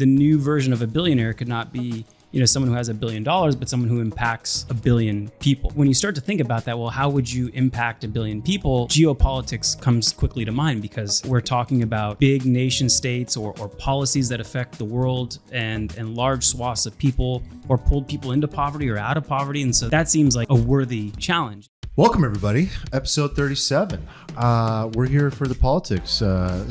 the new version of a billionaire could not be, someone who has $1 billion, but someone who impacts 1 billion people. When you start to think about that, well, how would you impact 1 billion people? Geopolitics comes quickly to mind because we're talking about big nation states or policies that affect the world and large swaths of people, or pulled people into poverty or out of poverty. And so that seems like a worthy challenge. Welcome, everybody. Episode 37. We're here for the politics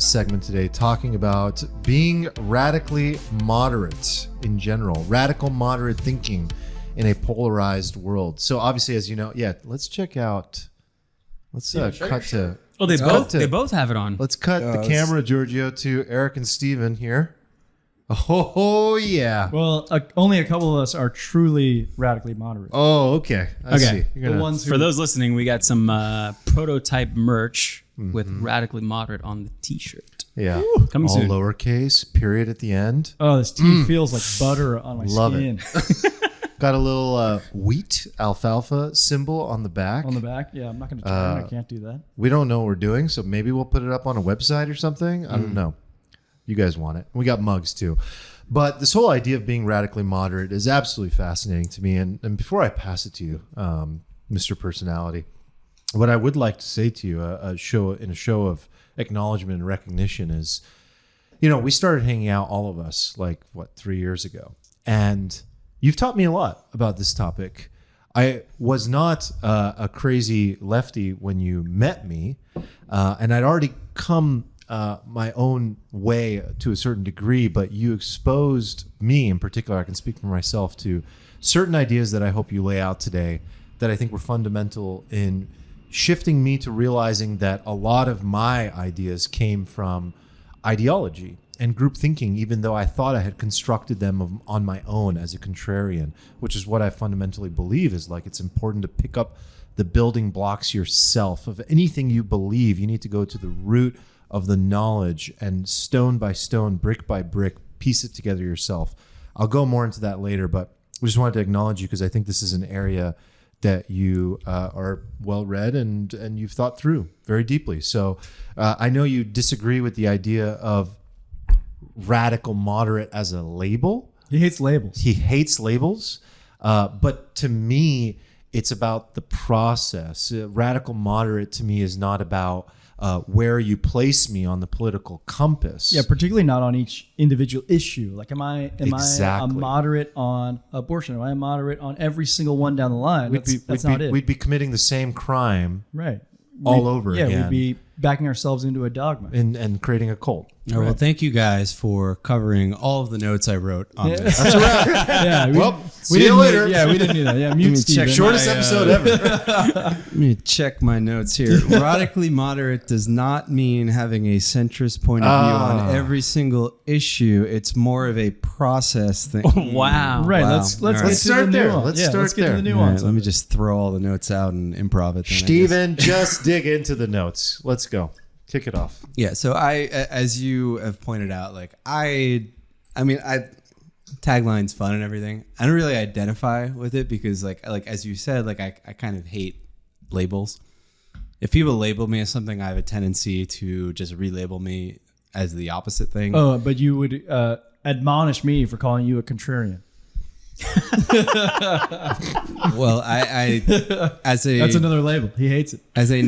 segment today, talking about being radically moderate in general, radical moderate thinking in a polarized world. So obviously, as you know, let's check out. Let's cut to. Oh, they both have it on. Let's cut the camera, Giorgio, to Eric and Steven here. Oh, yeah. Well, only a couple of us are truly radically moderate. Oh, okay. I see. The ones who... For those listening, we got some prototype merch with radically moderate on the t-shirt. Yeah. Coming all soon. Lowercase, period at the end. Oh, this tea feels like butter on my Love skin. It. Got a little wheat alfalfa symbol on the back. On the back? Yeah, I'm not going to try it. I can't do that. We don't know what we're doing, so maybe we'll put it up on a website or something. I don't know. You guys want it. We got mugs too. But this whole idea of being radically moderate is absolutely fascinating to me. And before I pass it to you, Mr. Personality, what I would like to say to you, a show of acknowledgement and recognition is, we started hanging out, all of us, 3 years ago. And you've taught me a lot about this topic. I was not a crazy lefty when you met me, and I'd already come my own way to a certain degree, but you exposed me in particular, I can speak for myself, to certain ideas that I hope you lay out today that I think were fundamental in shifting me to realizing that a lot of my ideas came from ideology and group thinking, even though I thought I had constructed them on my own as a contrarian, which is what I fundamentally believe is it's important to pick up the building blocks yourself of anything you believe. You need to go to the root of the knowledge and stone by stone, brick by brick, piece it together yourself. I'll go more into that later, but we just wanted to acknowledge you because I think this is an area that you are well read and you've thought through very deeply. So I know you disagree with the idea of radical moderate as a label. He hates labels. But to me, it's about the process. Radical moderate to me is not about where you place me on the political compass. Yeah, particularly not on each individual issue. Am I a moderate on abortion? Am I a moderate on every single one down the line? That's not it. We'd be committing the same crime right. all over again. Yeah, we'd be backing ourselves into a dogma. And creating a cult. Oh, well, thank you guys for covering all of the notes I wrote on this. That's a wrap. Yeah, see you later. We didn't do that. Yeah, mute Steven. Shortest episode ever. Let me check my notes here. Radically moderate does not mean having a centrist point of view on every single issue. It's more of a process thing. Wow. Right. Wow. Let's start there. Let's get to the nuance. Right, let me just throw all the notes out and improv it. Steven, just dig into the notes. Let's go. Kick it off. Yeah. So as you have pointed out, tagline's fun and everything. I don't really identify with it because as you said, I kind of hate labels. If people label me as something, I have a tendency to just relabel me as the opposite thing. Oh, but you would admonish me for calling you a contrarian. Well, that's another label. He hates it. As a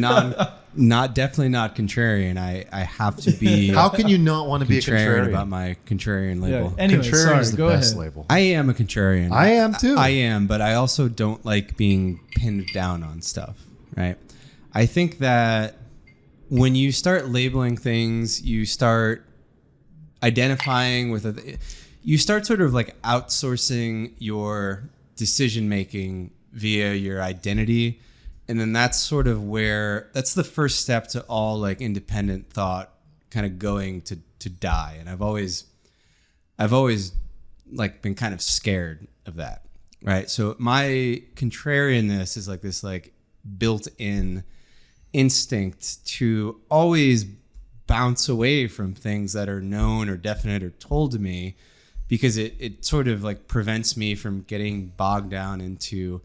definitely not contrarian. I have to be. How can you not want to be a contrarian about my contrarian label? Yeah. Anyway, contrarian is the go best ahead. label. I am a contrarian. I am too. I am, but I also don't like being pinned down on stuff. Right. I think that when you start labeling things, you start identifying with you start sort of outsourcing your decision making via your identity. And then that's sort of that's the first step to all independent thought kind of going to die. And I've always been kind of scared of that. Right. So my contrarianness is this built-in instinct to always bounce away from things that are known or definite or told to me, because it sort of prevents me from getting bogged down into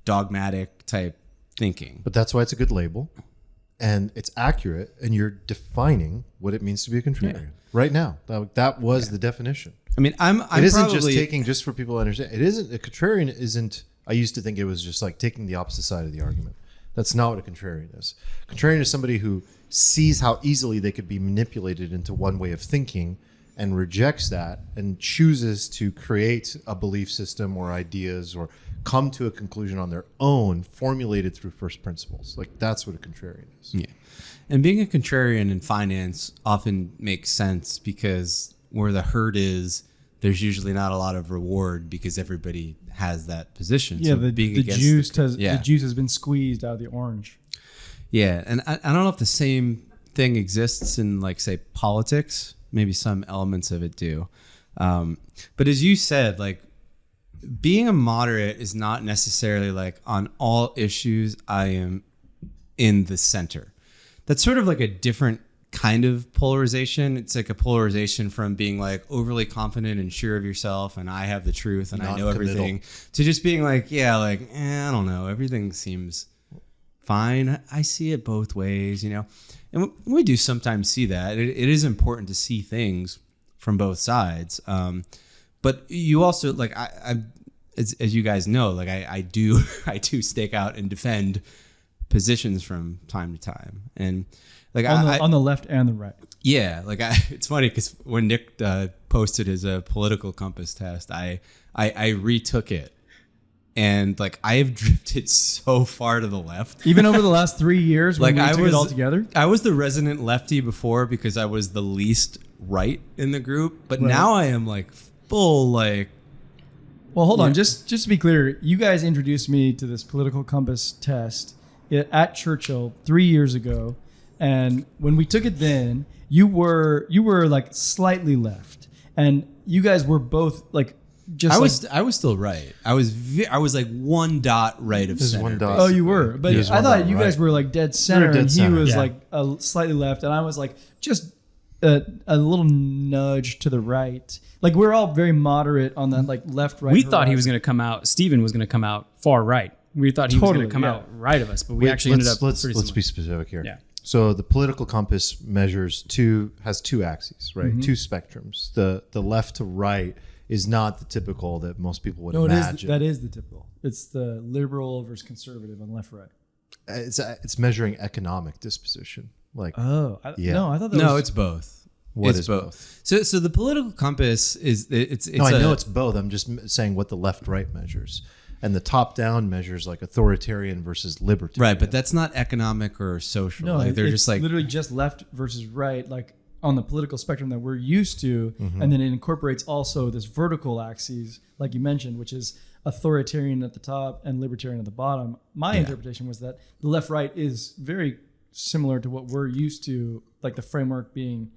dogmatic type thinking. But that's why it's a good label. and it's accurate, and you're defining what it means to be a contrarian right now. That was the definition. I mean, it isn't just taking, just for people to understand, it isn't, a contrarian isn't, I used to think it was just like taking the opposite side of the argument. That's not what a contrarian is. Contrarian is somebody who sees how easily they could be manipulated into one way of thinking and rejects that and chooses to create a belief system or ideas or come to a conclusion on their own, formulated through first principles. Like, that's what a contrarian is. Yeah. And being a contrarian in finance often makes sense because where the herd is, there's usually not a lot of reward because everybody has that position. Yeah, so the juice has been squeezed out of the orange. Yeah, and I don't know if the same thing exists in, like, say, politics. Maybe some elements of it do. But as you said, like, being a moderate is not necessarily like on all issues I am in the center. That's sort of like a different kind of polarization. It's like a polarization from being like overly confident and sure of yourself and I have the truth and I know everything, to just being like, I don't know, everything seems fine. I see it both ways, you know. And we do sometimes see that. It is important to see things from both sides. But you also, like, as you guys know, like I do stake out and defend positions from time to time, and like on the left and the right. Yeah, like it's funny because when Nick posted his political compass test, I retook it. And like I have drifted so far to the left, even over the last 3 years. When like we took it all together, I was the resident lefty before because I was the least right in the group. But now I am like full like. Well, hold on, just to be clear, you guys introduced me to this political compass test at Churchill 3 years ago, and when we took it, then you were like slightly left, and you guys were both like. I was still right. I was like one dot right of center. One dot. Oh, you were, but I thought you guys were like dead center, and he was like slightly left, and I was like just a little nudge to the right. Like we're all very moderate on that, like left, right. We thought he was going to come out. Steven was going to come out far right. We thought he was going to come out right of us, but we actually ended up. Let's be specific here. Yeah. So the political compass has two axes, right? Mm-hmm. Two spectrums. The left to right is not the typical that most people would imagine. That is the typical. It's the liberal versus conservative on left right. It's measuring economic disposition. Like I thought that was, it's both. It's both. So the political compass is it's. No, I know it's both. I'm just saying what the left right measures, and the top down measures like authoritarian versus libertarian. Right, but that's not economic or social. No, like they're it's just like literally just left versus right, like on the political spectrum that we're used to, and then it incorporates also this vertical axis, like you mentioned, which is authoritarian at the top and libertarian at the bottom. My interpretation was that the left-right is very similar to what we're used to, like the framework being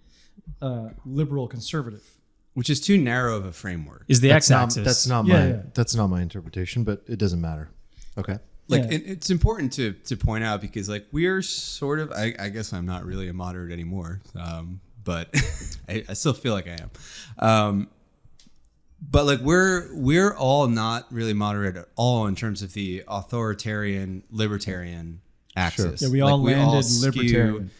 liberal conservative, which is too narrow of a framework. Is the x-axis? That's not my interpretation, but it doesn't matter. Okay. Like it's important to point out because like we're sort of I guess I'm not really a moderate anymore. But I still feel like I am. But like we're all not really moderate at all in terms of the authoritarian libertarian axis. Sure. Yeah, we all landed libertarian.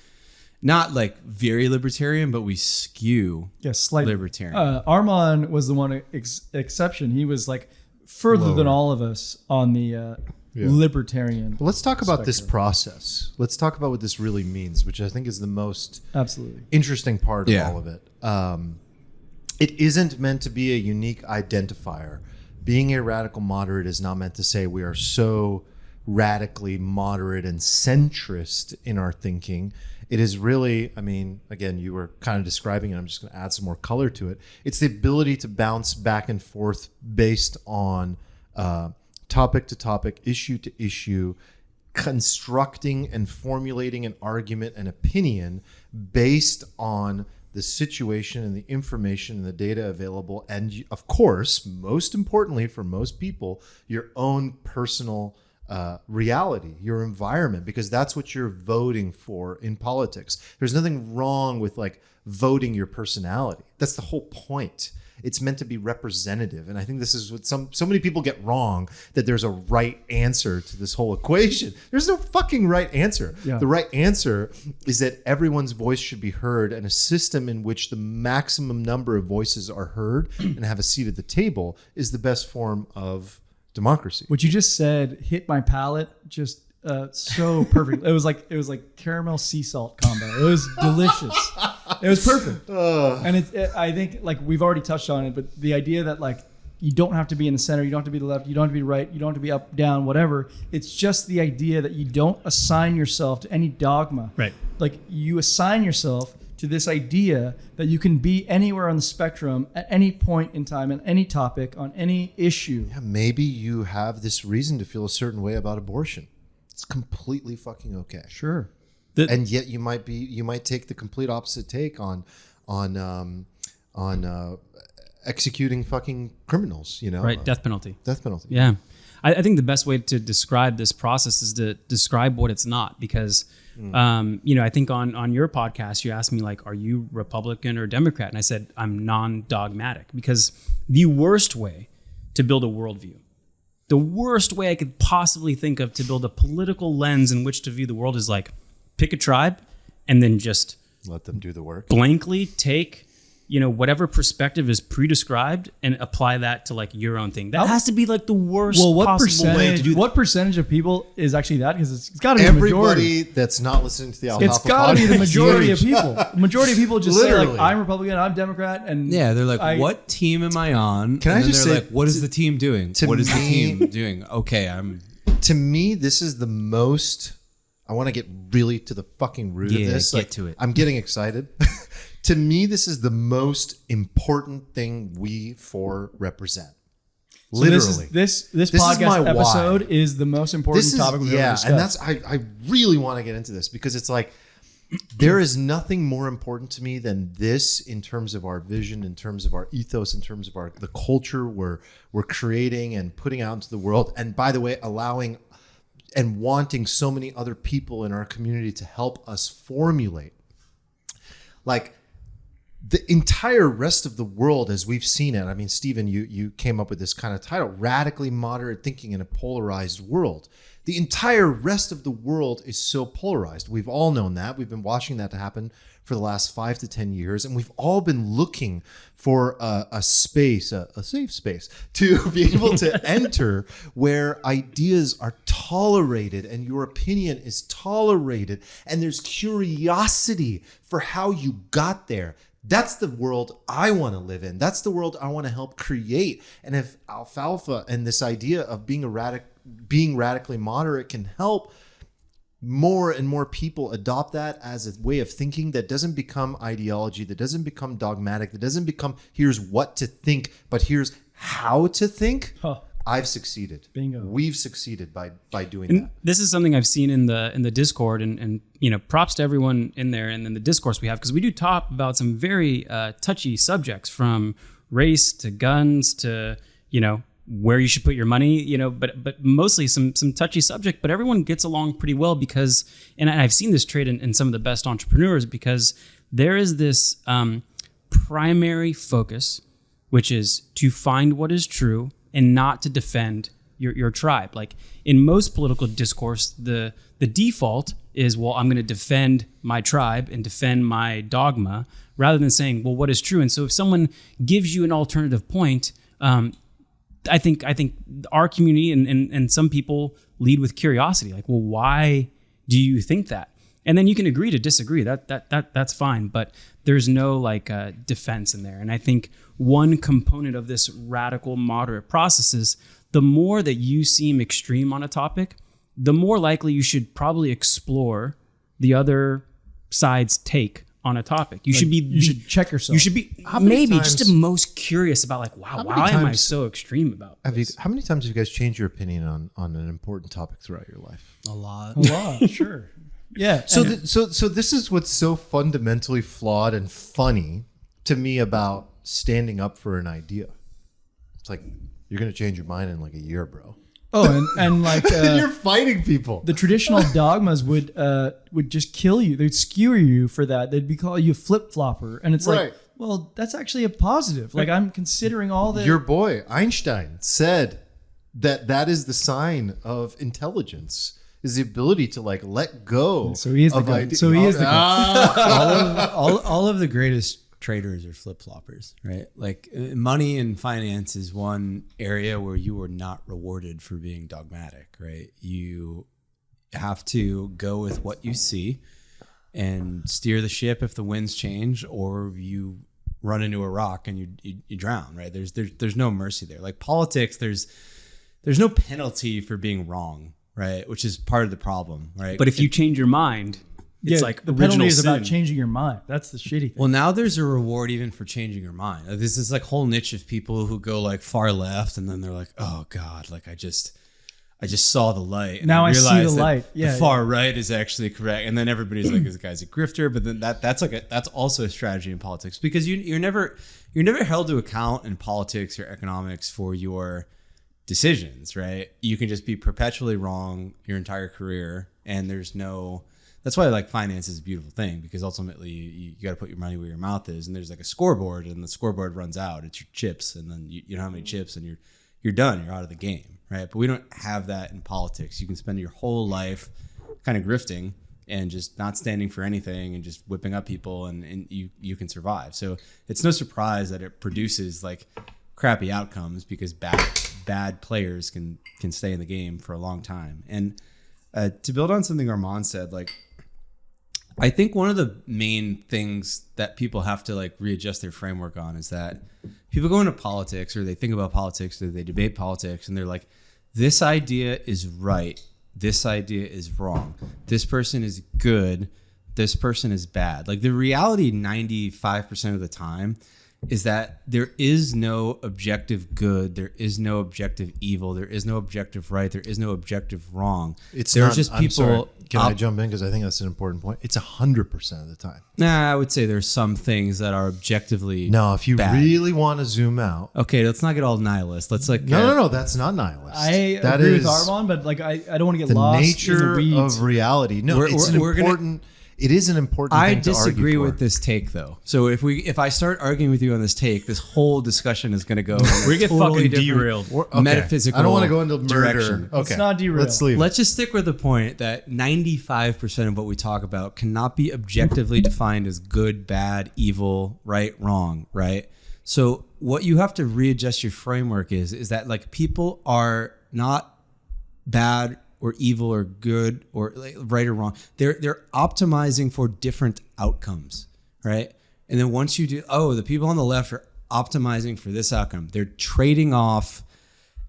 Not like very libertarian, but we skew slightly libertarian. Armand was the one exception. He was like further than all of us on the libertarian. Well, let's talk about this process. Let's talk about what this really means, which I think is the most interesting part of all of it. It isn't meant to be a unique identifier. Being a radical moderate is not meant to say we are so radically moderate and centrist in our thinking. It is really, I mean, again, you were kind of describing it. I'm just going to add some more color to it. It's the ability to bounce back and forth based on topic to topic, issue to issue, constructing and formulating an argument and opinion based on the situation and the information and the data available. And of course, most importantly for most people, your own personal reality, your environment, because that's what you're voting for in politics. There's nothing wrong with like voting your personality. That's the whole point. It's meant to be representative. And I think this is what so many people get wrong, that there's a right answer to this whole equation. There's no fucking right answer. Yeah. The right answer is that everyone's voice should be heard, and a system in which the maximum number of voices are heard and have a seat at the table is the best form of democracy. What you just said hit my palate just so perfect. It was like caramel sea salt combo. It was delicious. It was perfect. And I think like we've already touched on it, but the idea that like you don't have to be in the center, you don't have to be the left, you don't have to be right, you don't have to be up, down, whatever. It's just the idea that you don't assign yourself to any dogma. Right. Like you assign yourself to this idea that you can be anywhere on the spectrum at any point in time, on any topic, on any issue. Yeah, maybe you have this reason to feel a certain way about abortion. It's completely fucking okay. Sure. And yet you might take the complete opposite take on executing fucking criminals, you know? Right. Death penalty. Death penalty. Yeah. I think the best way to describe this process is to describe what it's not, because, I think on your podcast, you asked me like, are you Republican or Democrat? And I said, I'm non-dogmatic, because the worst way to build a worldview, the worst way I could possibly think of to build a political lens in which to view the world is like, pick a tribe and then just let them do the work. Blankly take, whatever perspective is pre-described and apply that to like your own thing. That has to be like the worst possible way to do that. What percentage of people is actually that? Because it's got to be the everybody majority. That's not listening to the Alfalfa. It's got to be the majority of people. The majority of people just say Literally. like, I'm Republican, I'm Democrat, and Yeah, they're like, what team am I on? Can and I then just they're say, like, what is the team doing? What is the team doing? Okay, to me, this is the most. I want to get really to the fucking root of this. Get to it. I'm getting excited. To me, this is the most important thing we four represent. So Literally, this is podcast my why. episode is the most important topic we've ever discussed. And I really want to get into this, because it's like there is nothing more important to me than this in terms of our vision, in terms of our ethos, in terms of the culture we're creating and putting out into the world. And by the way, allowing and wanting so many other people in our community to help us formulate. Like the entire rest of the world as we've seen it. I mean, Stephen, you came up with this kind of title, Radically Moderate Thinking in a Polarized World. The entire rest of the world is so polarized. We've all known that. We've been watching that to happen for the last 5 to 10 years. And we've all been looking for a space, a safe space, to be able to enter where ideas are tolerated and your opinion is tolerated. And there's curiosity for how you got there. That's the world I want to live in. That's the world I want to help create. And if Alfalfa and this idea of being radically moderate can help more and more people adopt that as a way of thinking that doesn't become ideology, that doesn't become dogmatic, that doesn't become here's what to think, but here's how to think. I've succeeded. Bingo. We've succeeded by doing And that. this is something I've seen in the Discord, and props to everyone in there and in the discourse we have, because we do talk about some very touchy subjects, from race to guns to where you should put your money, but mostly some touchy subject. But everyone gets along pretty well because, and I've seen this trait in some of the best entrepreneurs, because there is this primary focus, which is to find what is true and not to defend your tribe. Like in most political discourse, the default is, well, I'm going to defend my tribe and defend my dogma, rather than saying, well, what is true? And so if someone gives you an alternative point, I think our community and some people lead with curiosity, like, well, why do you think that? And then you can agree to disagree. That's fine, but there's no defense in there. And I think one component of this radical moderate process is the more that you seem extreme on a topic, the more likely you should probably explore the other side's take on a topic. You should check yourself. You should be just the most curious about why am I so extreme about this? How many times have you guys changed your opinion on an important topic throughout your life? A lot. Sure. Yeah. So this is what's so fundamentally flawed and funny to me about standing up for an idea. It's like, you're going to change your mind in like a year, bro. and like You're fighting people. the traditional dogmas would just kill you. They'd skewer you for that. They'd be calling you a flip flopper, and it's Right. like, well, that's actually a positive. Like I'm considering all the Your boy Einstein said that is the sign of intelligence, is the ability to like let go. So he is the of guy. ideas. So he is the guy. all of the greatest traders are flip floppers, right? Like money and finance is one area where you are not rewarded for being dogmatic, right? You have to go with what you see and steer the ship if the winds change, or you run into a rock and you drown, right? There's no mercy there. Like politics, there's no penalty for being wrong, right? Which is part of the problem, right? But if you change your mind, it's like the original penalty is sin. about changing your mind. That's the shitty thing. Well, now there's a reward even for changing your mind. Like, this is like whole niche of people who go like far left, and then they're like, "Oh God, like I just saw the light." And Now I see the realized that light. Yeah, the far right is actually correct. And then everybody's like, "This guy's a grifter." But then that's also a strategy in politics, because you're never held to account in politics or economics for your decisions, right? You can just be perpetually wrong your entire career, and there's no. That's why like finance is a beautiful thing, because ultimately you got to put your money where your mouth is, and there's like a scoreboard, and the scoreboard runs out. It's your chips, and then you don't have any chips, and you're done. You're out of the game, right? But we don't have that in politics. You can spend your whole life kind of grifting and just not standing for anything and just whipping up people, and you can survive. So it's no surprise that it produces like crappy outcomes, because bad players can stay in the game for a long time. And to build on something Armand said, like, I think one of the main things that people have to like readjust their framework on is that people go into politics, or they think about politics, or they debate politics, and they're like, this idea is right, this idea is wrong, this person is good, this person is bad. Like the reality 95% of the time is that there is no objective good, there is no objective evil, there is no objective right, there is no objective wrong. There's just people. I'm sorry. Can I jump in, because I think that's an important point? It's 100% of the time. Nah, I would say there's some things that are objectively No, if you bad. really want to zoom out. Okay, let's not get all nihilist. Let's like No, that's not nihilist. I That agree is with Armand, but like I don't want to get the lost in nature the weeds. of reality. No, We're important. It is an important I thing to argue disagree for. with this take, though. So if I start arguing with you on this take, this whole discussion is going to go. We get totally fucking different derailed. Okay. metaphysical. I don't want to go into murder. direction. Okay, Let's not derail. Let's leave. Let's just stick with the point that 95% of what we talk about cannot be objectively defined as good, bad, evil, right, wrong, right? So what you have to readjust your framework is that like people are not bad or evil or good or like right or wrong. They're optimizing for different outcomes, right? And then once you do, the people on the left are optimizing for this outcome. They're trading off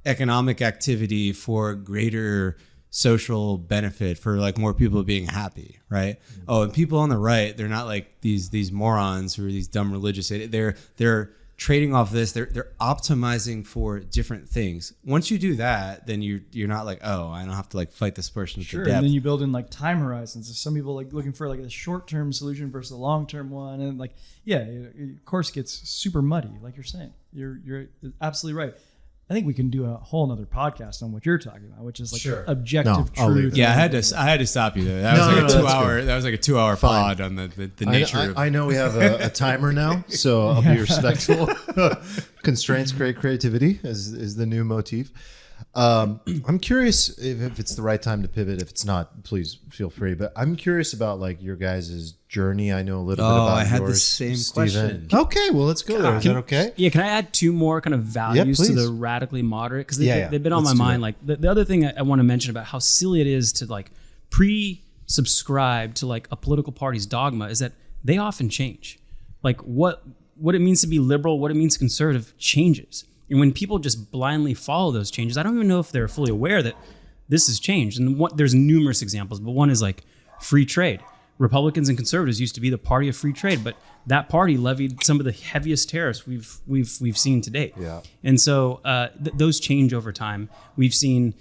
economic activity for greater social benefit, for like more people being happy, right? Mm-hmm. Oh, and people on the right, they're not like these morons who are these dumb religious. They're trading off this. They're optimizing for different things. Once you do that, then you're not like, I don't have to like fight this person Sure, to death. and then you build in like time horizons. So some people like looking for like a short-term solution versus a long-term one, and like it of course gets super muddy. Like you're saying, you're absolutely right. I think we can do a whole another podcast on what you're talking about, which is like objective No, I'll leave truth. it. Yeah, I had to stop you there. That was like a 2 hour. That was like a 2 hour Fine. pod on the nature. I know we have a timer now, so I'll be respectful. Constraints create creativity is the new motif. I'm curious if it's the right time to pivot. If it's not, please feel free. But I'm curious about like your guys' journey. I know a little bit about I had yours, the same Steven. question. Okay, well, let's go there. Is that okay? Yeah, can I add two more kind of values to please. the radically moderate? Because Yeah, they've been on my let's do mind. that. Like the other thing I want to mention about how silly it is to like pre-subscribe to like a political party's dogma is that they often change. Like what it means to be liberal, what it means conservative changes. And when people just blindly follow those changes, I don't even know if they're fully aware that this has changed. And there's numerous examples, but one is like free trade. Republicans and conservatives used to be the party of free trade, but that party levied some of the heaviest tariffs we've seen to date. Yeah. And so those change over time. We've seen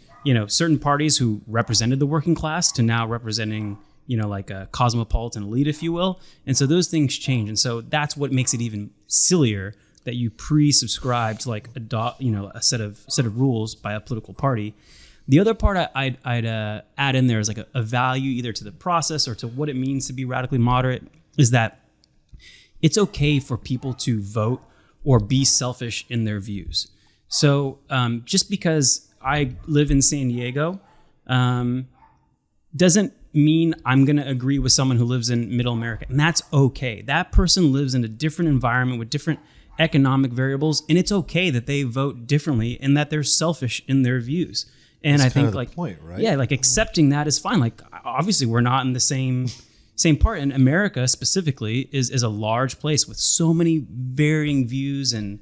certain parties who represented the working class to now representing like a cosmopolitan elite, if you will. And so those things change. And so that's what makes it even sillier that you pre-subscribe to like a set of rules by a political party. The other part I'd add in there is like a value either to the process or to what it means to be radically moderate is that it's okay for people to vote or be selfish in their views. So just because I live in San Diego doesn't mean I'm going to agree with someone who lives in middle America. And that's okay. That person lives in a different environment with different economic variables. And it's okay that they vote differently and that they're selfish in their views. And That's I think the like, point, right? yeah, like accepting that is fine. Like obviously we're not in the same part. And America specifically is a large place with so many varying views and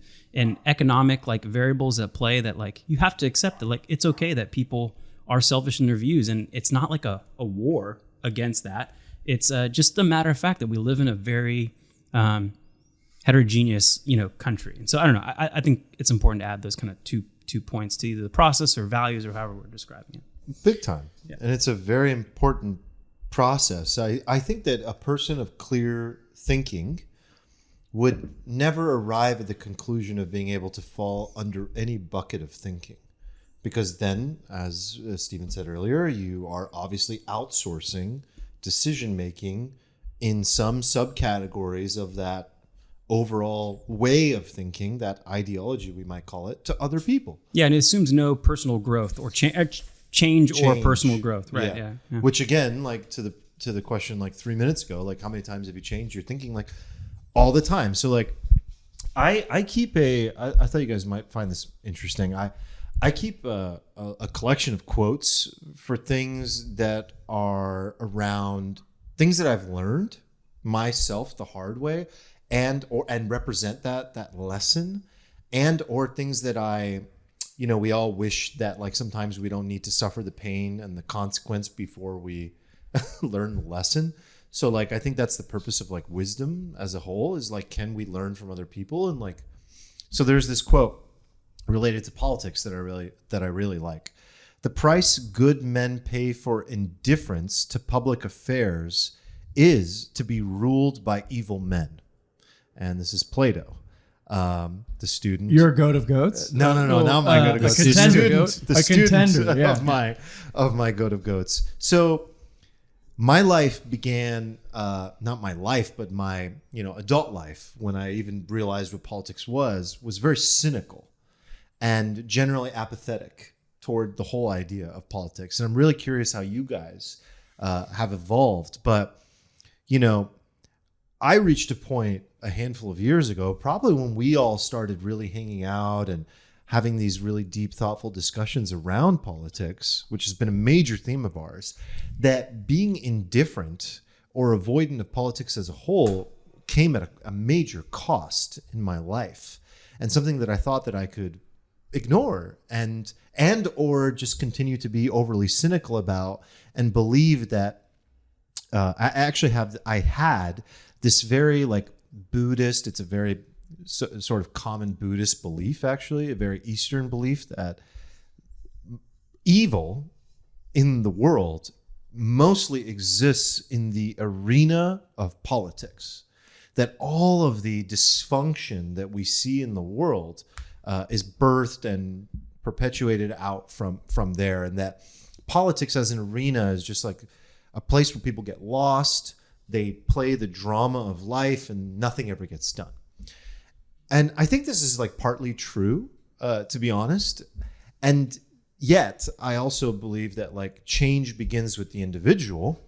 economic like variables at play that like you have to accept that like it's okay that people are selfish in their views, and it's not like a war against that. It's just a matter of fact that we live in a very heterogeneous country. And so I don't know. I think it's important to add those kind of two points to either the process or values or however we're describing it. Big time. Yeah. And it's a very important process. I think that a person of clear thinking would never arrive at the conclusion of being able to fall under any bucket of thinking. Because then, as Stephen said earlier, you are obviously outsourcing decision-making in some subcategories of that overall way of thinking, that ideology, we might call it, to other people. Yeah, and it assumes no personal growth or change or personal growth, right? Yeah. Which again, like to the question like 3 minutes ago, like how many times have you changed your thinking? Like all the time. So like I keep I thought you guys might find this interesting. I keep a collection of quotes for things that are around things that I've learned myself the hard way and represent that lesson, and or things that we all wish that like sometimes we don't need to suffer the pain and the consequence before we learn the lesson. So like I think that's the purpose of like wisdom as a whole, is like, can we learn from other people? And like, so there's this quote related to politics that I really like. The price good men pay for indifference to public affairs is to be ruled by evil men. And this is Plato, the student. Your goat of goats? No. Not my goat of goats. A contender of my goat of goats. So my life began, not my life, but my adult life, when I even realized what politics was very cynical and generally apathetic toward the whole idea of politics. And I'm really curious how you guys have evolved. But, I reached a point a handful of years ago, probably when we all started really hanging out and having these really deep, thoughtful discussions around politics, which has been a major theme of ours, that being indifferent or avoidant of politics as a whole came at a major cost in my life, and something that I thought that I could ignore and or just continue to be overly cynical about, and believe that I had this very like Buddhist, it's a very sort of common Buddhist belief, actually, a very Eastern belief, that evil in the world mostly exists in the arena of politics. That all of the dysfunction that we see in the world is birthed and perpetuated out from there, and that politics as an arena is just like a place where people get lost. They play the drama of life and nothing ever gets done. And I think this is like partly true, to be honest. And yet I also believe that like change begins with the individual,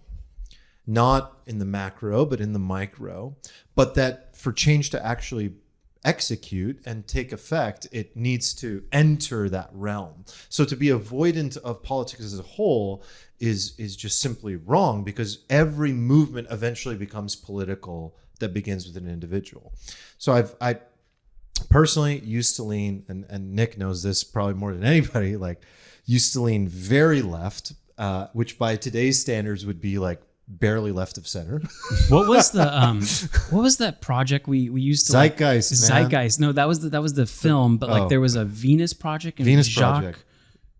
not in the macro, but in the micro. But that for change to actually execute and take effect, it needs to enter that realm. So to be avoidant of politics as a whole is just simply wrong, because every movement eventually becomes political that begins with an individual. So I personally used to lean, and Nick knows this probably more than anybody, like used to lean very left, which by today's standards would be like barely left of center. What was that project we used to Zeitgeist, like, man. Zeitgeist. No, that was the film, but like there was a Venus Project and Jacques.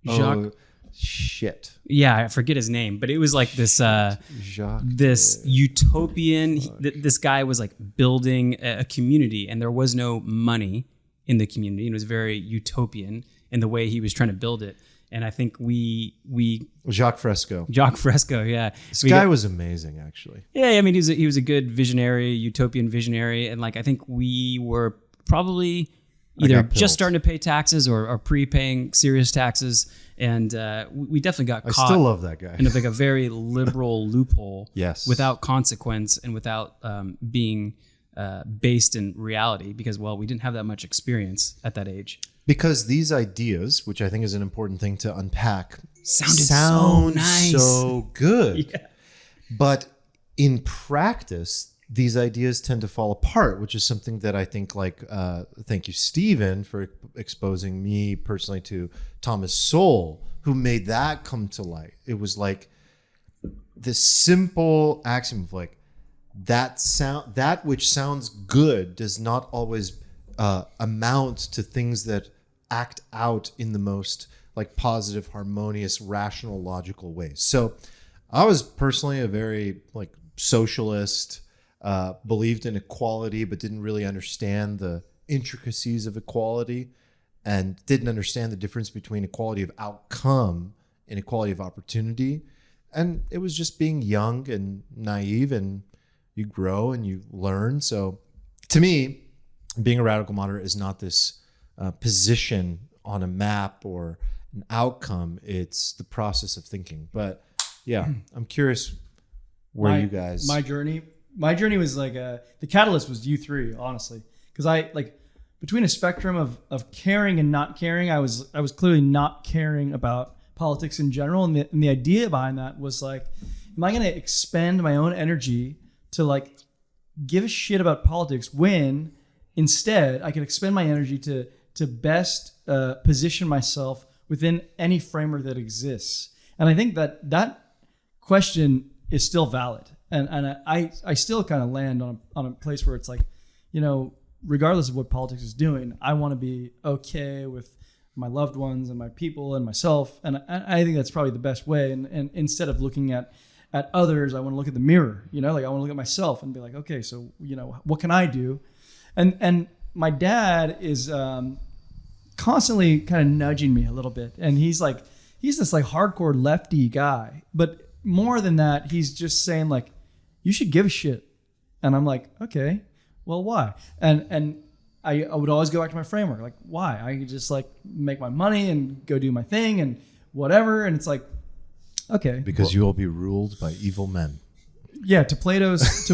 Oh, shit. Yeah, I forget his name, but it was like this Jacques. this utopian. This guy was like building a community, and there was no money in the community. And it was very utopian in the way he was trying to build it. And I think we Jacques Fresco. Jacques Fresco, yeah. This guy was amazing, actually. Yeah, I mean, he was a good visionary, utopian visionary, and like I think we were probably either just starting to pay taxes or prepaying serious taxes, and we definitely got caught. I still love that guy. In like a very liberal loophole, yes, without consequence and without being based in reality, because we didn't have that much experience at that age. Because these ideas, which I think is an important thing to unpack, sound so nice, so good. Yeah. But in practice, these ideas tend to fall apart, which is something that I think, thank you, Stephen, for exposing me personally to Thomas Sowell, who made that come to light. It was like this simple axiom of like, that which sounds good does not always amount to things that act out in the most like positive, harmonious, rational, logical ways. So I was personally a very like socialist, believed in equality, but didn't really understand the intricacies of equality and didn't understand the difference between equality of outcome and equality of opportunity. And it was just being young and naive, and you grow and you learn. So to me, being a radical moderate is not this position on a map or an outcome. It's the process of thinking. But yeah, I'm curious where you guys... My journey was like the catalyst was you three, honestly. Because I like between a spectrum of caring and not caring, I was clearly not caring about politics in general. And the idea behind that was like, am I going to expend my own energy to like give a shit about politics when instead I can expend my energy to best position myself within any framework that exists? And I think that question is still valid. And I still kind of land on a place where it's like, regardless of what politics is doing, I want to be okay with my loved ones and my people and myself. And I think that's probably the best way. And instead of looking at others, I want to look at the mirror, like I want to look at myself and be like, okay, so, what can I do? And my dad is constantly kind of nudging me a little bit. And he's this like hardcore lefty guy, but more than that, he's just saying like, you should give a shit. And I'm like, okay, well, why? And I would always go back to my framework. Like, why? I could just like make my money and go do my thing and whatever. And it's like, okay. Because you will be ruled by evil men. Yeah. To Plato's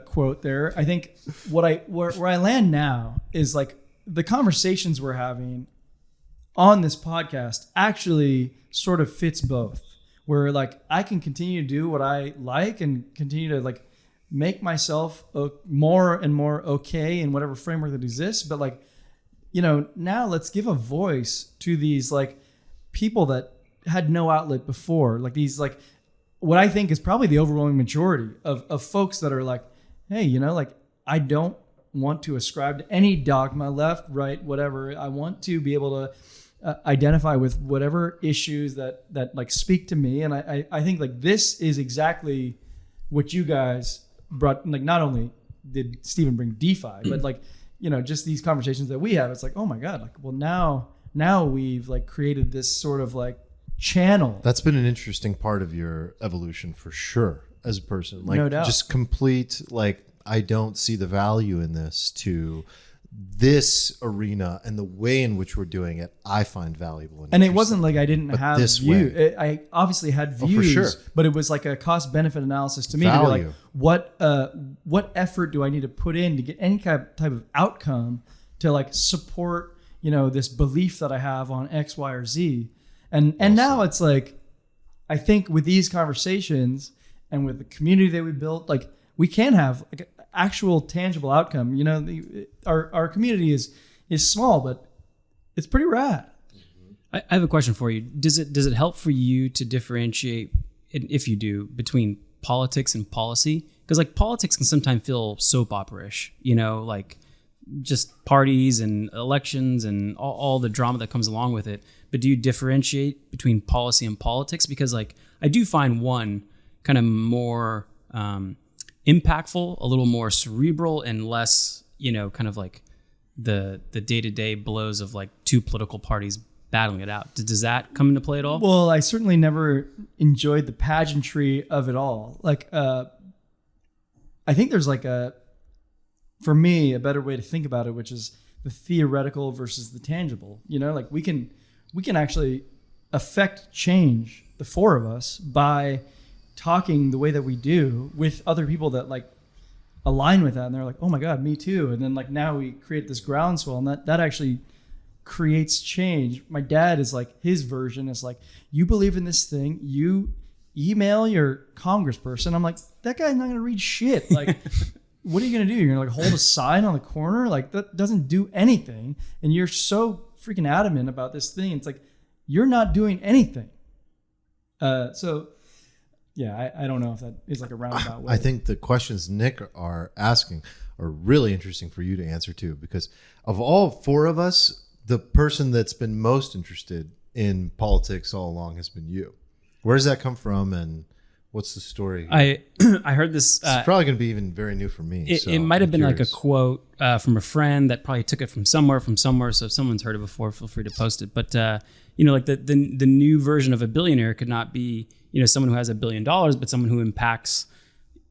quote there, I think where I land now is like the conversations we're having on this podcast actually sort of fits both, where like I can continue to do what I like and continue to like make myself more and more okay in whatever framework that exists. But like, now let's give a voice to these like people that had no outlet before. Like these, like what I think is probably the overwhelming majority of folks that are like, hey, like I don't want to ascribe to any dogma, left, right, whatever. I want to be able to identify with whatever issues that like speak to me. And I think like this is exactly what you guys brought. Like not only did Stephen bring DeFi, but like, just these conversations that we have, it's like, oh my God, like, well now we've like created this sort of like channel. That's been an interesting part of your evolution for sure as a person. Like no doubt. Just complete, like, I don't see the value in this to this arena and the way in which we're doing it, I find valuable. And it wasn't like I didn't have this view. I obviously had views, for sure. But it was like a cost benefit analysis to me Value. to be like, what effort do I need to put in to get any type of outcome to like support, this belief that I have on X, Y, or Z. And now it's like, I think with these conversations and with the community that we built, like we can have like an actual tangible outcome. Our community is small, but it's pretty rad. I have a question for you. Does it help for you to differentiate, if you do, between politics and policy? Because like politics can sometimes feel soap opera-ish, like just parties and elections and all the drama that comes along with it. But do you differentiate between policy and politics? Because like I do find one kind of more impactful, a little more cerebral, and less, kind of like the day-to-day blows of like two political parties battling it out. Does that come into play at all? Well, I certainly never enjoyed the pageantry of it all. Like, I think there's like for me, a better way to think about it, which is the theoretical versus the tangible. You know, like we can actually affect change, the four of us, by talking the way that we do with other people that like align with that, and they're like, oh my God, me too. And then like now we create this groundswell, and that actually creates change. My dad is like, his version is like, you believe in this thing, you email your congressperson. I'm like, that guy's not gonna read shit. Like, what are you gonna do? You're gonna like hold a sign on the corner? Like, that doesn't do anything. And you're so freaking adamant about this thing. It's like, you're not doing anything. So yeah, I don't know if that is like a roundabout way. I think the questions Nick are asking are really interesting for you to answer too, because of all four of us, the person that's been most interested in politics all along has been you. Where does that come from, and what's the story? I heard this. It's probably going to be even very new for me. It might have been like a quote from a friend that probably took it from somewhere. So if someone's heard it before, feel free to post it. But like the new version of a billionaire could not be someone who has $1 billion, but someone who impacts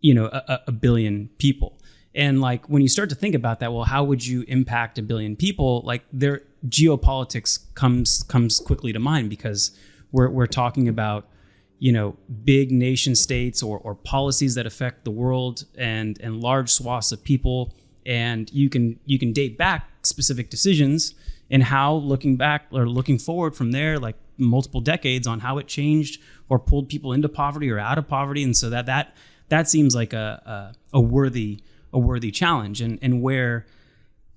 a billion people. And like when you start to think about that, well, how would you impact 1 billion people? Like their geopolitics comes quickly to mind, because we're talking about big nation states or policies that affect the world and large swaths of people. And you can date back specific decisions and how looking back or looking forward from there, like multiple decades, on how it changed or pulled people into poverty or out of poverty. And so that seems like a worthy challenge. And where,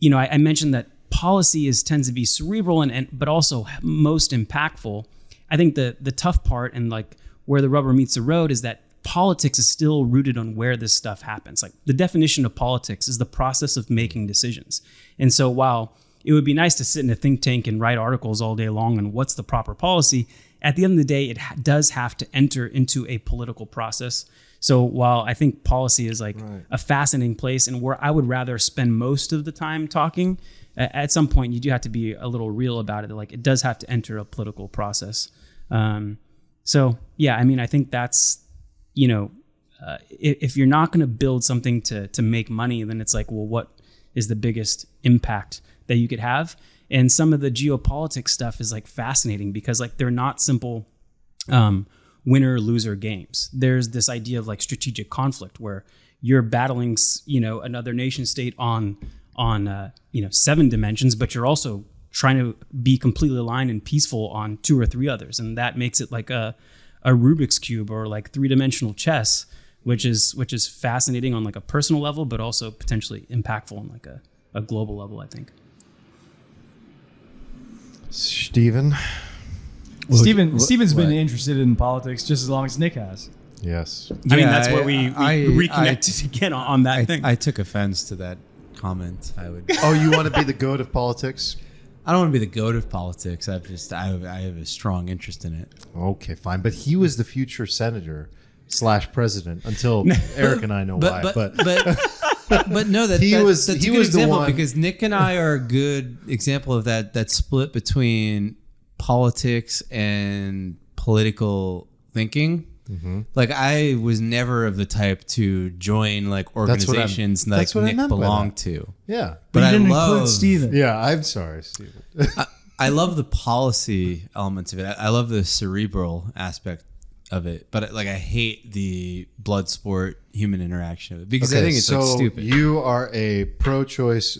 I mentioned that policy tends to be cerebral but also most impactful. I think the tough part and like where the rubber meets the road is that politics is still rooted on where this stuff happens. Like the definition of politics is the process of making decisions. And so while it would be nice to sit in a think tank and write articles all day long on what's the proper policy, at the end of the day, it does have to enter into a political process. So while I think policy is like a fascinating place and where I would rather spend most of the time talking, at some point you do have to be a little real about it. Like it does have to enter a political process. So yeah, I mean, I think that's, if you're not going to build something to make money, then it's like, well, what is the biggest impact that you could have? And some of the geopolitics stuff is like fascinating because like they're not simple winner loser games. There's this idea of like strategic conflict where you're battling, another nation state on 7 dimensions, but you're also trying to be completely aligned and peaceful on 2 or 3 others. And that makes it like a Rubik's Cube or like 3-dimensional chess, which is fascinating on like a personal level, but also potentially impactful on like a global level, I think. Steven's been interested in politics just as long as Nick has. Yes. I mean, that's where we reconnected again on that thing. I took offense to that comment. Oh, you want to be the goat of politics? I don't want to be the goat of politics. I have a strong interest in it. Okay, fine. But he was the future senator / president until Eric and I know why. But no, that's a good example because Nick and I are a good example of that split between politics and political thinking. Mm-hmm. Like I was never of the type to join like organizations that Nick belonged to. Yeah, but I include Steven. Yeah, I'm sorry, Steven. I love the policy elements of it. I love the cerebral aspect of it, but like I hate the blood sport human interaction of it because I think it's like stupid. You are a pro-choice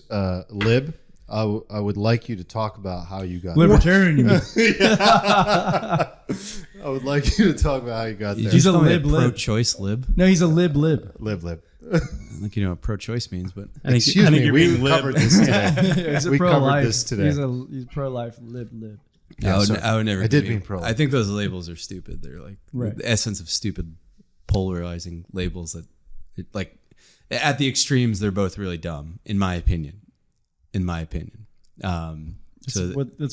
lib. I would like you to talk about how you got libertarian. I would like you to talk about how you got there. He's a pro-choice lib. No, he's a lib. Lib. I think you know what pro-choice means, but excuse me, we covered this today. We covered this today. He's pro-life lib. Yeah, I would never. I did mean pro. I think those labels are stupid. They're like the essence of stupid, polarizing labels that, like, at the extremes, they're both really dumb, in my opinion. That's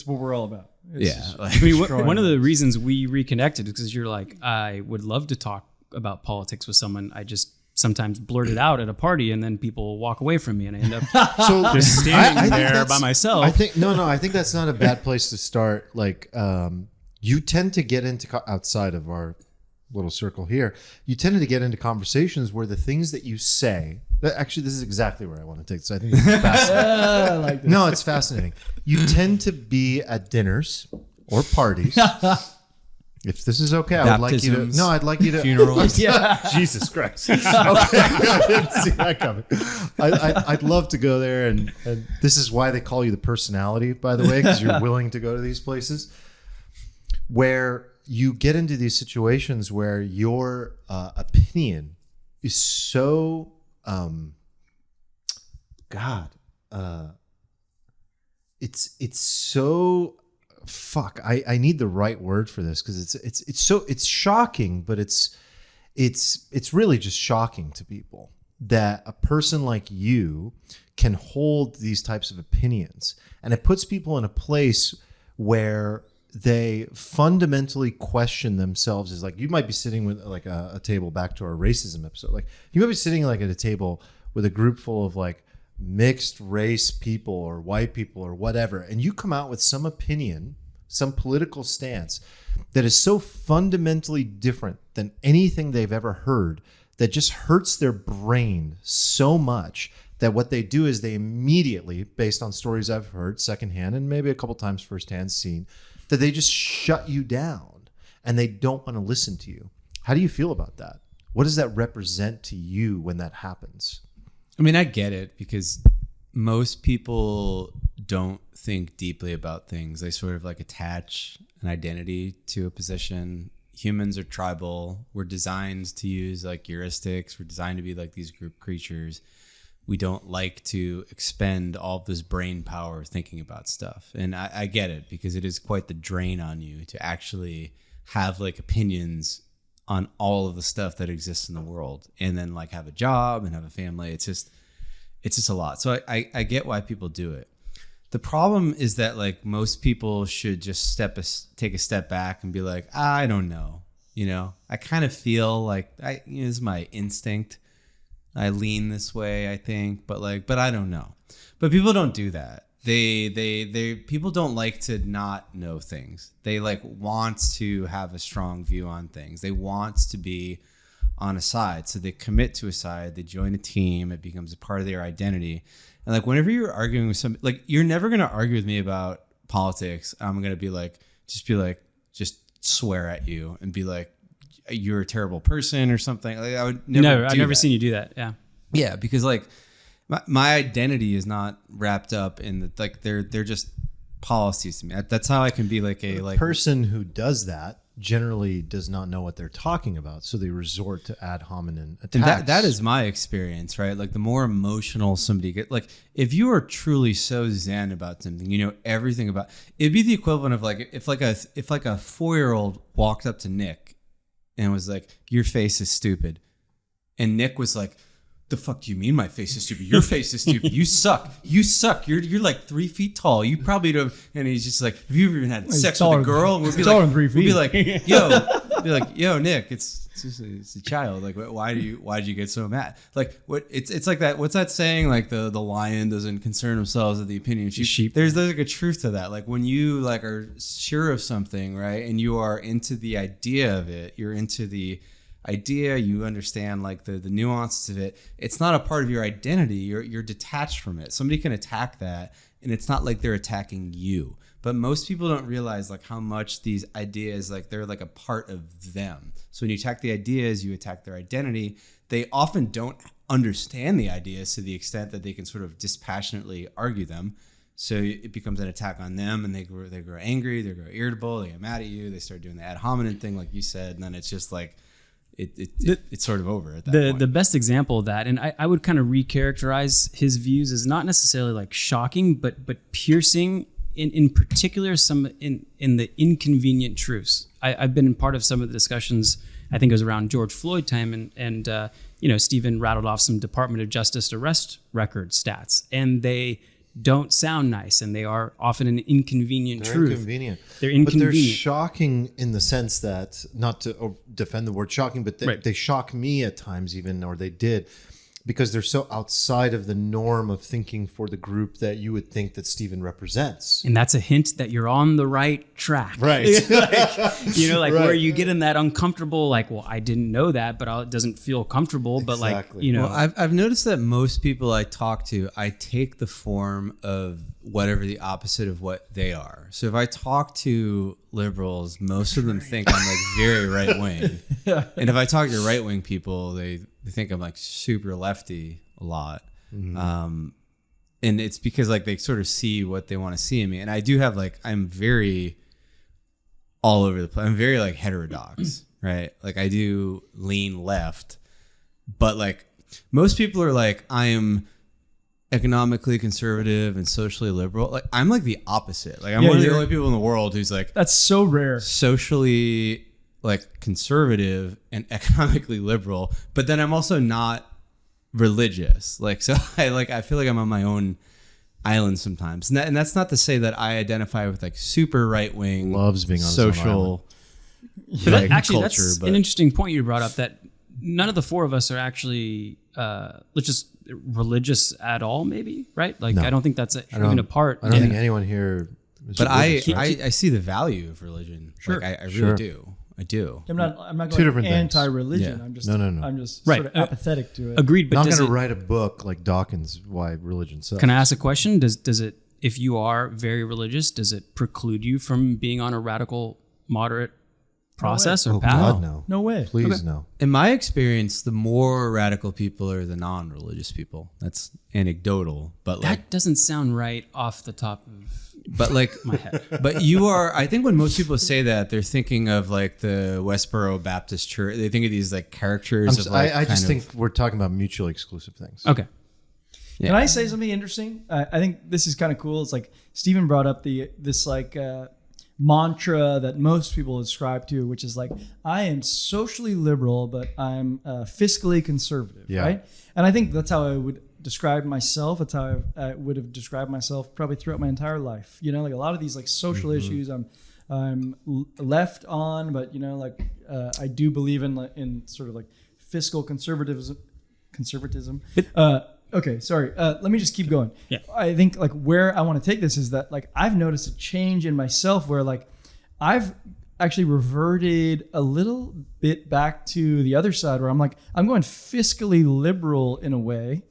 what we're all about. One of the reasons we reconnected is because you're like, I would love to talk about politics with someone. I just sometimes blurt it out at a party, and then people walk away from me, and I end up So just standing I think there that's- by myself. I think I think that's not a bad place to start. Like, you tend to get into outside of our little circle here. You tend to get into conversations where the things that you say. Actually, this is exactly where I want to take this. I think this is fascinating. I like this. No, it's fascinating. You tend to be at dinners or parties. If this is okay, I would like you to. Baptisms, No, I'd like you to. funerals. Yeah. Jesus Christ. Okay, I didn't see that coming. I'd love to go there, and this is why they call you the personality, by the way, because you're willing to go to these places where you get into these situations where your opinion is so, it's so. Fuck, I need the right word for this because it's shocking, but it's really just shocking to people that a person like you can hold these types of opinions, and it puts people in a place where they fundamentally question themselves. Is like, you might be sitting with like a table, back to our racism episode, like you might be sitting like at a table with a group full of like mixed race people or white people or whatever, and you come out with some opinion, some political stance that is so fundamentally different than anything they've ever heard, that just hurts their brain so much that what they do is they immediately, based on stories I've heard secondhand and maybe a couple times firsthand seen, that they just shut you down and they don't want to listen to you. How do you feel about that? What does that represent to you when that happens? I mean, I get it, because most people don't think deeply about things. They sort of like attach an identity to a position. Humans are tribal. We're designed to use like heuristics. We're designed to be like these group creatures. We don't like to expend all of this brain power thinking about stuff. And I get it, because it is quite the drain on you to actually have like opinions on all of the stuff that exists in the world, and then like have a job and have a family. It's just a lot. So I get why people do it. The problem is that like most people should just take a step back and be like, I don't know. You know, I kind of feel like this is my instinct. I lean this way, I think, but I don't know. But people don't do that. People don't like to not know things. They like want to have a strong view on things. They want to be on a side. So they commit to a side, they join a team, it becomes a part of their identity. And like whenever you're arguing with somebody, like you're never going to argue with me about politics. I'm going to be like, just swear at you and be like, you're a terrible person or something. Like I would never I've never seen you do that. Yeah. Yeah. Because like my identity is not wrapped up in the, like they're just policies to me. That's how I can be like a person who does that generally does not know what they're talking about, so they resort to ad hominem attacks. And that is my experience, right? Like the more emotional somebody gets, like if you are truly so zen about something, you know everything about, it'd be the equivalent of like if like a 4-year-old walked up to Nick and was like, your face is stupid, and Nick was like, the fuck do you mean my face is stupid? Your face is stupid. You suck. You're like 3 feet tall. You probably don't. And he's just like, have you ever even had sex with a girl? And we'll be like, 3 feet. We'll be like, yo, Nick, it's a child. Like, why did you get so mad? Like, what? It's like that. What's that saying? Like the lion doesn't concern themselves with the opinion of sheep. There's like a truth to that. Like when you like are sure of something, right, and you are into the idea of it, you're into the idea, you understand like the nuances of it. It's not a part of your identity. You're detached from it. Somebody can attack that, and it's not like they're attacking you. But most people don't realize like how much these ideas, like they're like a part of them. So when you attack the ideas, you attack their identity. They often don't understand the ideas to the extent that they can sort of dispassionately argue them. So it becomes an attack on them, and they grow angry, they grow irritable, they get mad at you, they start doing the ad hominem thing, like you said, and then it's just like it's sort of over at that point. The best example of that, and I would kind of recharacterize his views as not necessarily like shocking, but piercing. In particular, some in the inconvenient truths. I've been part of some of the discussions. I think it was around George Floyd time, and Stephen rattled off some Department of Justice arrest record stats, and they don't sound nice, and they are often an inconvenient They're truth. inconvenient. They're But they're inconvenient. shocking in the sense that, not to defend the word shocking, but Right. they shock me at times even, or they did, because they're so outside of the norm of thinking for the group that you would think that Stephen represents. And that's a hint that you're on the right track. Right. Like Right. where you get in that uncomfortable, like, well, I didn't know that, but it doesn't feel comfortable. But Exactly. Well, I've noticed that most people I talk to, I take the form of whatever the opposite of what they are. So if I talk to liberals, most of them think I'm like very right wing. And if I talk to right wing people, they think I'm like super lefty a lot. And it's because like they sort of see what they want to see in me. And I do have like, I'm very all over the place. I'm very like heterodox, right? Like I do lean left, but like most people are like, I am economically conservative and socially liberal. Like I'm like the opposite. Like I'm one of the only people in the world who's like That's so rare. socially like conservative and economically liberal, but then I'm also not religious. Like so I feel like I'm on my own island sometimes. And that's not to say that I identify with like super right wing Loves being on his own social But actually, culture, that's but an interesting point you brought up, that none of the four of us are actually religious at all, maybe, right? Like, No. I don't think that's even a part. I don't think anyone here is But religious, right? I see the value of religion. Sure. Like I really Sure. do. I do. I'm not Two going different things. anti-religion. Yeah. I'm just No. I'm just Right. sort of apathetic to it. Agreed, but Not does going to it, write a book like Dawkins, Why Religion Sucks. can I ask a question? Does it, if you are very religious, does it preclude you from being on a radical, moderate process or Oh, path? God, no. No way. Please, no. In my experience, the more radical people are the non-religious people. That's anecdotal, but like, That doesn't sound right off the top of but like, my head. but you are. I think when most people say that, they're thinking of like the Westboro Baptist Church. They think of these like caricatures of like. I just kind of- think we're talking about mutually exclusive things. Okay. Yeah. Can I say something interesting? I think this is kind of cool. It's like Stephen brought up this mantra that most people ascribe to, which is like, I am socially liberal, but I'm fiscally conservative, Yeah. right? And I think that's how I would describe myself. That's how I would have described myself probably throughout my entire life. You know, like a lot of these like social issues, I'm left on, but you know, like I do believe in sort of like fiscal conservatism. Okay, sorry. Let me just keep going. Yeah. I think like where I want to take this is that like I've noticed a change in myself where like I've actually reverted a little bit back to the other side where I'm like, I'm going fiscally liberal in a way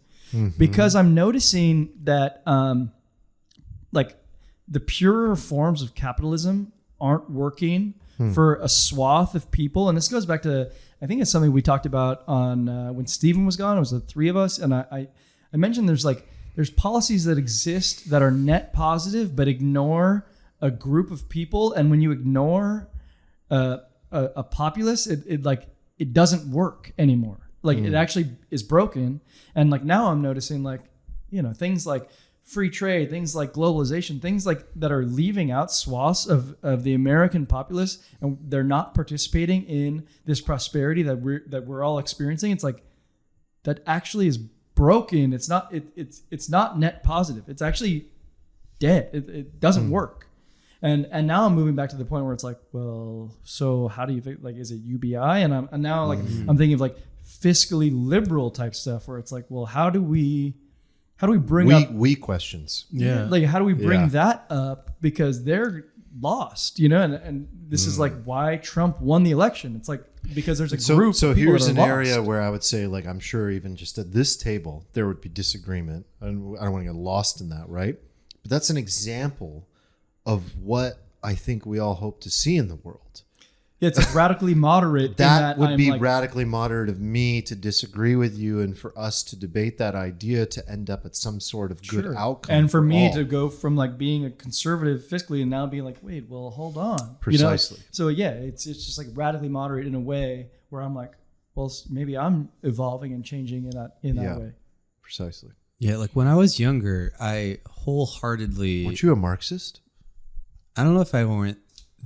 because I'm noticing that like the purer forms of capitalism aren't working for a swath of people. And this goes back to, I think it's something we talked about on when Stephen was gone. It was the three of us. And I mentioned there's policies that exist that are net positive, but ignore a group of people. And when you ignore a populace, it doesn't work anymore. Like it actually is broken. And like now I'm noticing like, you know, things like free trade, things like globalization, things like that are leaving out swaths of the American populace, and they're not participating in this prosperity that we're all experiencing. It's like that actually is broken. It's not net positive. It's actually dead. It doesn't work. And now I'm moving back to the point where it's like, well, so how do you think, like, is it UBI? And I'm now like I'm thinking of like fiscally liberal type stuff where it's like, well, how do we bring up questions. like how do we bring Yeah. that up, because they're lost, you know, and this is like why Trump won the election. It's like because there's a group So of people here's that an are area lost. where I would say, like, I'm sure even just at this table there would be disagreement. I don't want to get lost in that, right? But that's an example of what I think we all hope to see in the world. Yeah, it's like radically moderate. in That would I'm be like, radically moderate of me to disagree with you and for us to debate that idea to end up at some sort of good Sure. outcome. And for me all. to go from like being a conservative fiscally and now being like, wait, well, hold on. Precisely. You know? So yeah, it's just like radically moderate in a way where I'm like, well, maybe I'm evolving and changing in that way. Precisely. Yeah, like when I was younger, I wholeheartedly. Weren't you a Marxist? I don't know if I went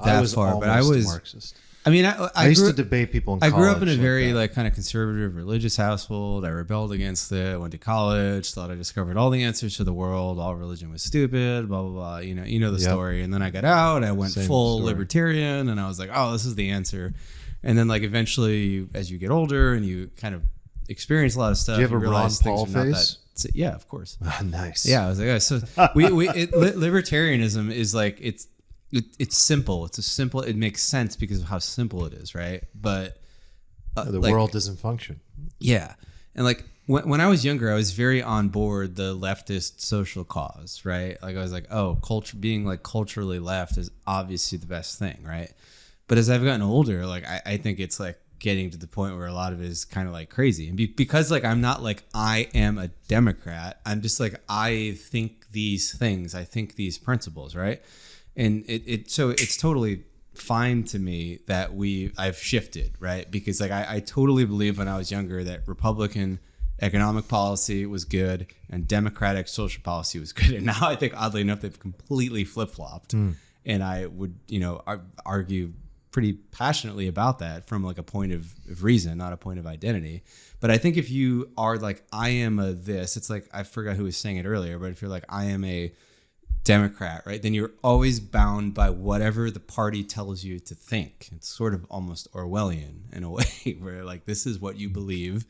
that I was far, but almost I was. a Marxist. I mean, I used to debate people in I college. grew up in a very that. like kind of conservative religious household. I rebelled against it. I went to college, thought I discovered all the answers to the world. All religion was stupid, blah, blah, blah. You know the story. And then I got out, I went full libertarian, and I was like, oh, this is the answer. And then like eventually as you get older and you kind of experience a lot of stuff, do you have a Ron realize Paul things are not face? yeah, of course. Nice. Yeah, I was like, oh, so libertarianism is like, it's simple. It makes sense because of how simple it is, right? But The like, world doesn't function. Yeah. And like when I was younger, I was very on board the leftist social cause, right? Like I was like, oh, being like culturally left is obviously the best thing, right? But as I've gotten older, like I think it's like getting to the point where a lot of it is kind of like crazy. And because like I'm not like I am a Democrat, I'm just like I think these things, I think these principles, right? And so it's totally fine to me that I've shifted, right? Because like I totally believe when I was younger that Republican economic policy was good and Democratic social policy was good. And now I think oddly enough they've completely flip-flopped. And I would, argue pretty passionately about that from like a point of reason, not a point of identity. But I think if you are like, I am a this, it's like, I forgot who was saying it earlier, but if you're like, I am a Democrat, right? Then you're always bound by whatever the party tells you to think. It's sort of almost Orwellian in a way where like, this is what you believe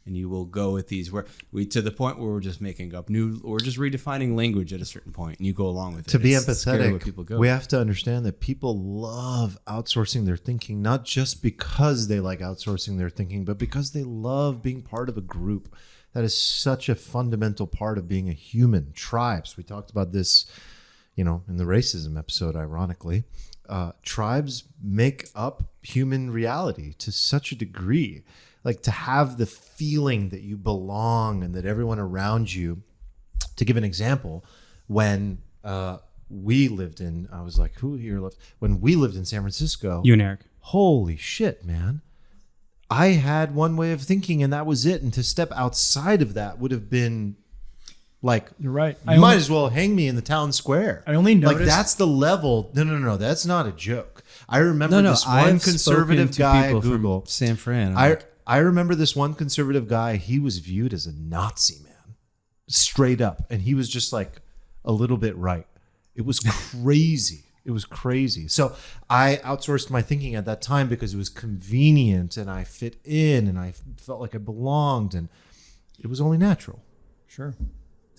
and you will go with these to the point where we're just making up we're just redefining language at a certain point and you go along with it. To be empathetic, we have to understand that people love outsourcing their thinking, not just because they like outsourcing their thinking, but because they love being part of a group. That is such a fundamental part of being a human. Tribes, we talked about this, in the racism episode, ironically. Tribes make up human reality to such a degree. Like to have the feeling that you belong and that everyone around you. To give an example, when we lived in, I was like, who here lived? When we lived in San Francisco. You and Eric. Holy shit, man. I had one way of thinking and that was it. And to step outside of that would have been like, you're right. You might as well hang me in the town square. I only noticed. Like that's the level. No. That's not a joke. I remember this one I've conservative guy at Google. San Fran. I remember this one conservative guy. He was viewed as a Nazi, man. Straight up. And he was just like a little bit right. It was crazy. It was crazy. So I outsourced my thinking at that time because it was convenient and I fit in and I felt like I belonged and it was only natural. Sure.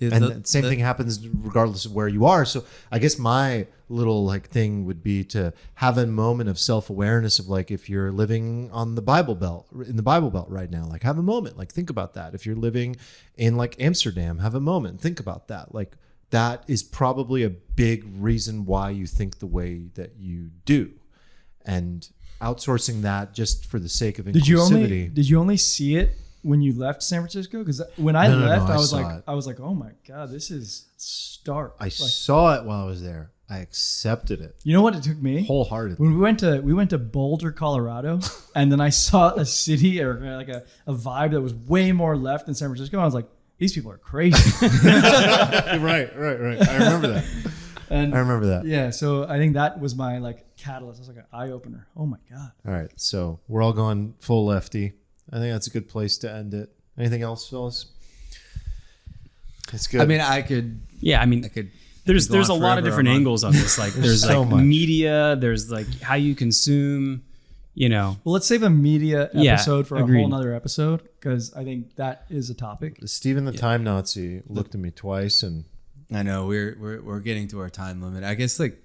And the same thing happens regardless of where you are. So I guess my little like thing would be to have a moment of self-awareness of like, if you're living in the Bible Belt right now, like have a moment, like think about that. If you're living in like Amsterdam, have a moment, think about that. Like that is probably a big reason why you think the way that you do. And outsourcing that just for the sake of inclusivity. Did you only see it when you left San Francisco? Because when I left, I was like, oh my God, this is stark. I saw it while I was there. I accepted it. You know what it took me? Wholeheartedly. When we went to Boulder, Colorado, and then I saw a city or like a vibe that was way more left than San Francisco. I was like, these people are crazy. Right. I remember that. And I remember that. Yeah, so I think that was my like catalyst. It was like an eye opener. Oh my God. All right, so we're all going full lefty. I think that's a good place to end it. Anything else, Phyllis? It's good. I mean, I could. There's a lot of different angles on this. Like there's so like much. media. There's like how you consume. Well, let's save a media episode for agreed. a whole nother episode because I think that is a topic. Stephen the Time Nazi looked at me twice, and I know we're getting to our time limit. I guess like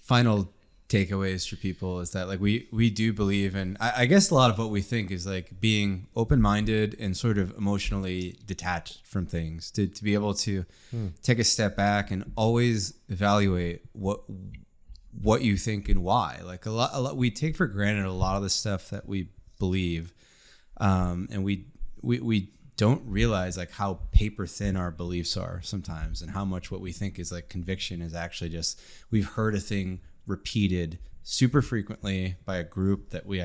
final takeaways for people is that like we do believe in, I guess a lot of what we think is like being open-minded and sort of emotionally detached from things to be able to take a step back and always evaluate what you think and why. Like a lot we take for granted a lot of the stuff that we believe, and we don't realize like how paper thin our beliefs are sometimes, and how much what we think is like conviction is actually just we've heard a thing repeated super frequently by a group that we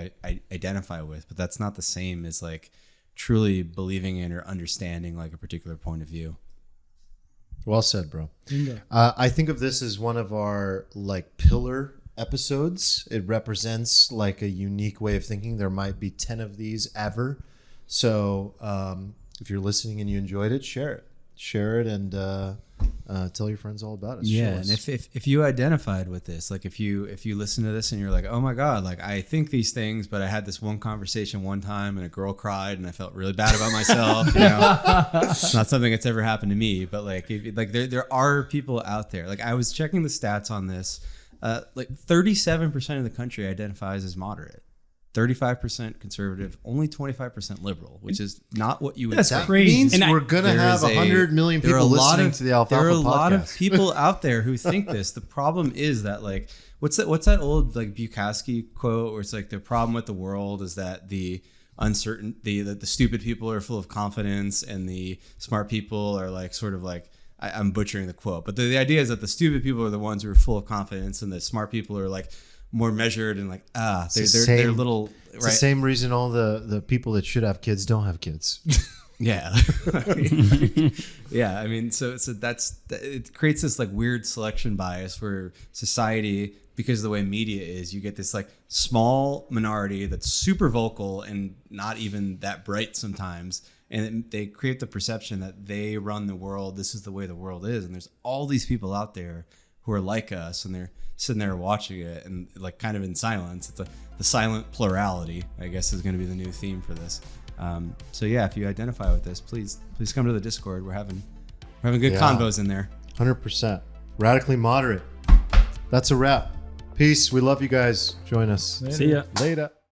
identify with, but that's not the same as like truly believing in or understanding like a particular point of view. Well said, bro. I think of this as one of our like pillar episodes. It represents like a unique way of thinking. There might be 10 of these ever. So if you're listening and you enjoyed it, share it, and tell your friends all about it. Yeah, and if you identified with this, like if you listen to this and you're like, oh my god, like I think these things, but I had this one conversation one time and a girl cried and I felt really bad about myself. It's not something that's ever happened to me, but like there are people out there. Like I was checking the stats on this, like 37% of the country identifies as moderate. 35% conservative, only 25% liberal, which is not what you would That's think. crazy. means And we're going to have 100 million people listening to the Alfalfa There are a podcast. lot of people out there who think this. The problem is that like, what's that old like Bukowski quote where it's like the problem with the world is that the stupid people are full of confidence and the smart people are like sort of like, I'm butchering the quote, but the idea is that the stupid people are the ones who are full of confidence and the smart people are like more measured and like they're little. It's the same reason all the people that should have kids don't have kids. Yeah. Yeah. I mean, so it creates this like weird selection bias for society because of the way media is. You get this like small minority that's super vocal and not even that bright sometimes. And they create the perception that they run the world. This is the way the world is. And there's all these people out there who are like us and they're sitting there watching it and like kind of in silence. It's the silent plurality, I guess, is going to be the new theme for this. So yeah, if you identify with this, please come to the Discord. We're having good convos in there. 100%. Radically moderate. That's a wrap. Peace. We love you guys. Join us. Later. See ya. Later.